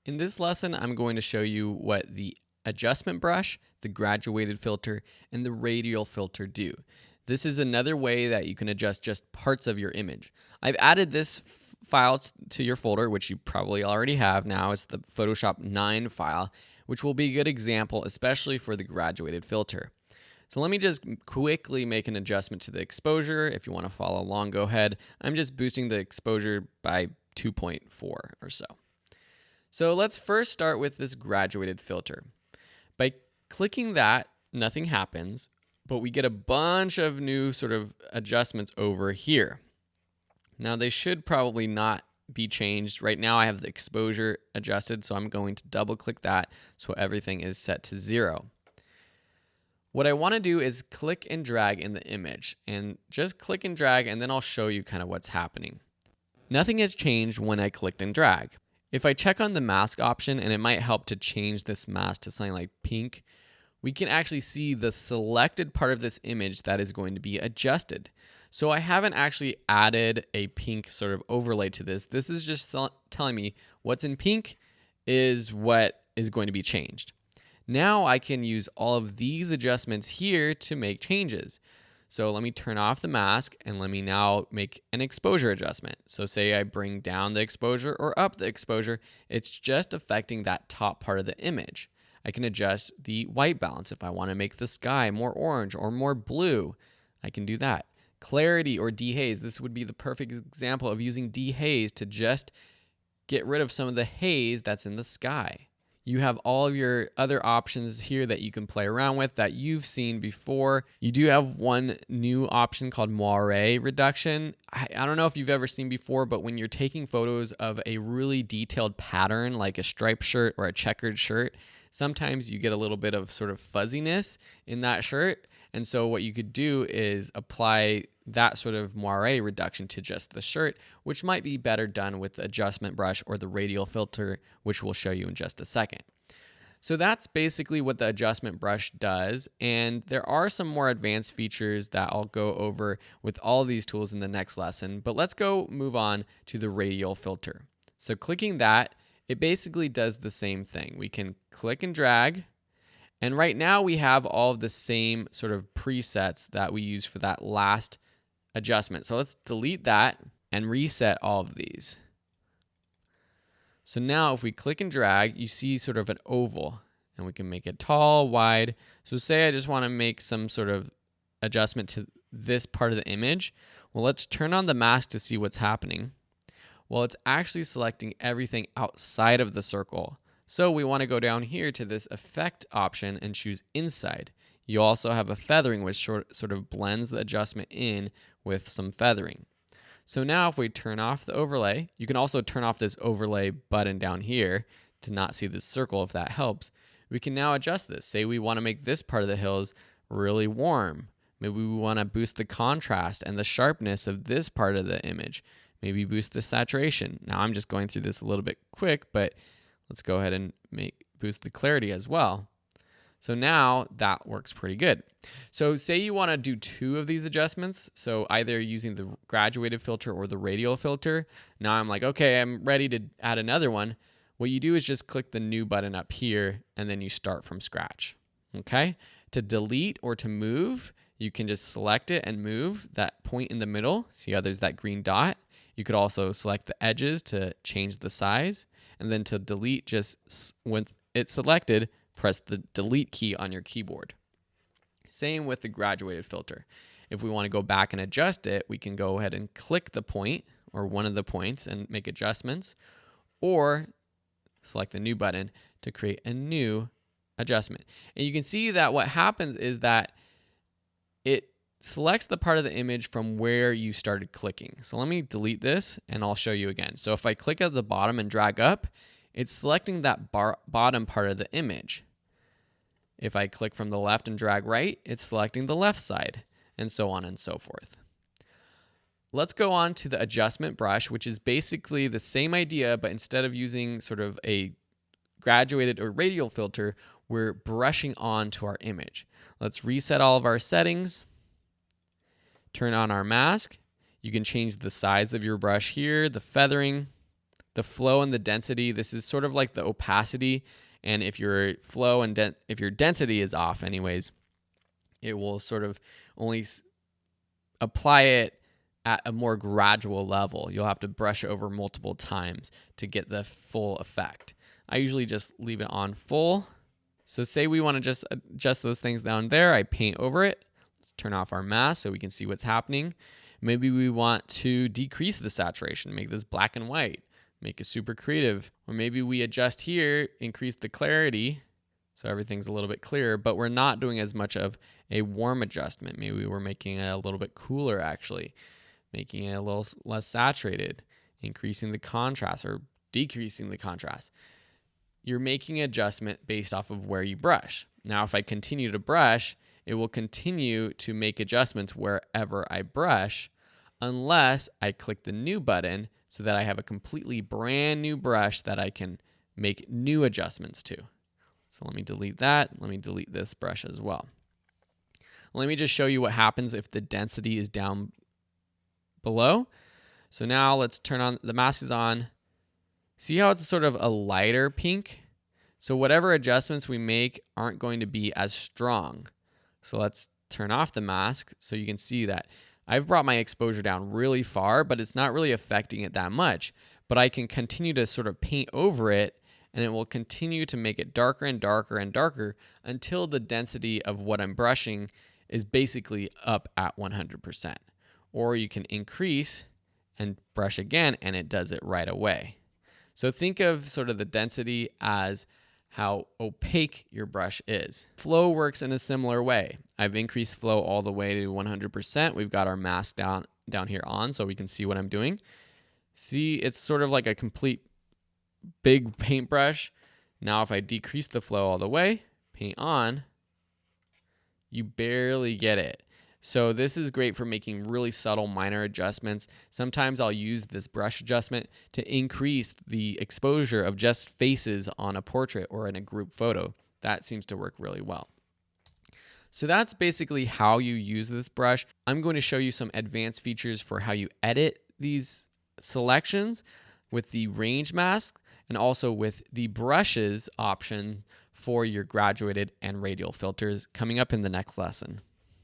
In this lesson, I'm going to show you what the adjustment brush, the graduated filter, and the radial filter do. This is another way that you can adjust just parts of your image. I've added this file to your folder, which you probably already have now. It's the Photoshop 9 file, which will be a good example, especially for the graduated filter. So let me just quickly make an adjustment to the exposure. If you want to follow along, go ahead. I'm just boosting the exposure by 2.4 or so. So let's first start with this graduated filter. By clicking that, nothing happens, but we get a bunch of new sort of adjustments over here. Now they should probably not be changed. Right now I have the exposure adjusted, so I'm going to double click that so everything is set to 0. What I want to do is click and drag in the image, and just click and drag, and then I'll show you kind of what's happening. Nothing has changed when I clicked and drag. If I check on the mask option, and it might help to change this mask to something like pink, we can actually see the selected part of this image that is going to be adjusted. So I haven't actually added a pink sort of overlay to this. This is just telling me what's in pink is what is going to be changed. Now I can use all of these adjustments here to make changes. So let me turn off the mask and let me now make an exposure adjustment. So say I bring down the exposure or up the exposure, it's just affecting that top part of the image. I can adjust the white balance if I want to make the sky more orange or more blue. I can do that. Clarity or dehaze, this would be the perfect example of using dehaze to just get rid of some of the haze that's in the sky. You have all of your other options here that you can play around with that you've seen before. You do have one new option called moire reduction. I don't know if you've ever seen before, but when you're taking photos of a really detailed pattern like a striped shirt or a checkered shirt, sometimes you get a little bit of sort of fuzziness in that shirt. And so what you could do is apply that sort of moire reduction to just the shirt, which might be better done with the adjustment brush or the radial filter, which we'll show you in just a second. So that's basically what the adjustment brush does. And there are some more advanced features that I'll go over with all these tools in the next lesson, but let's go move on to the radial filter. So clicking that, it basically does the same thing. We can click and drag. And right now we have all of the same sort of presets that we use for that last adjustment. So let's delete that and reset all of these. So now if we click and drag, you see sort of an oval, and we can make it tall, wide. So say I just want to make some sort of adjustment to this part of the image. Well, let's turn on the mask to see what's happening. Well, it's actually selecting everything outside of the circle. So we want to go down here to this effect option and choose inside. You also have a feathering, which sort of blends the adjustment in with some feathering. So now if we turn off the overlay, you can also turn off this overlay button down here to not see this circle if that helps. We can now adjust this. Say we want to make this part of the hills really warm. Maybe we want to boost the contrast and the sharpness of this part of the image. Maybe boost the saturation. Now I'm just going through this a little bit quick, but let's go ahead and boost the clarity as well. So now that works pretty good. So say you want to do 2 of these adjustments. So either using the graduated filter or the radial filter. Now I'm like, okay, I'm ready to add another one. What you do is just click the new button up here and then you start from scratch. Okay? To delete or to move, you can just select it and move that point in the middle. See how there's that green dot? You could also select the edges to change the size. And then to delete, just when it's selected, press the delete key on your keyboard. Same with the graduated filter. If we want to go back and adjust it, we can go ahead and click the point or one of the points and make adjustments, or select the new button to create a new adjustment. And you can see that what happens is that it selects the part of the image from where you started clicking. So let me delete this and I'll show you again. So if I click at the bottom and drag up, it's selecting that bottom part of the image. If I click from the left and drag right, it's selecting the left side, and so on and so forth. Let's go on to the adjustment brush, which is basically the same idea, but instead of using sort of a graduated or radial filter, we're brushing on to our image. Let's reset all of our settings. Turn on our mask. You can change the size of your brush here, the feathering, the flow and the density. This is sort of like the opacity. And if your flow and if your density is off anyways, it will sort of only apply it at a more gradual level. You'll have to brush over multiple times to get the full effect. I usually just leave it on full. So say we want to just adjust those things down there. I paint over it. Let's turn off our mask so we can see what's happening. Maybe we want to decrease the saturation, make this black and white, make it super creative. Or maybe we adjust here, increase the clarity so everything's a little bit clearer, but we're not doing as much of a warm adjustment. Maybe we're making it a little bit cooler actually, making it a little less saturated, increasing the contrast or decreasing the contrast. You're making an adjustment based off of where you brush. Now, if I continue to brush, it will continue to make adjustments wherever I brush unless I click the new button so that I have a completely brand new brush that I can make new adjustments to. So let me delete that. Let me delete this brush as well. Let me just show you what happens if the density is down below. So now let's turn on, the mask is on. See how it's sort of a lighter pink? So whatever adjustments we make aren't going to be as strong. So let's turn off the mask so you can see that I've brought my exposure down really far, but it's not really affecting it that much. But I can continue to sort of paint over it, and it will continue to make it darker and darker and darker until the density of what I'm brushing is basically up at 100%. Or you can increase and brush again, and it does it right away. So think of sort of the density as how opaque your brush is. Flow works in a similar way. I've increased flow all the way to 100%. We've got our mask down here on so we can see what I'm doing. See, it's sort of like a complete big paintbrush. Now if I decrease the flow all the way, paint on, you barely get it. So this is great for making really subtle minor adjustments. Sometimes I'll use this brush adjustment to increase the exposure of just faces on a portrait or in a group photo. That seems to work really well. So that's basically how you use this brush. I'm going to show you some advanced features for how you edit these selections with the range mask and also with the brushes option for your graduated and radial filters coming up in the next lesson.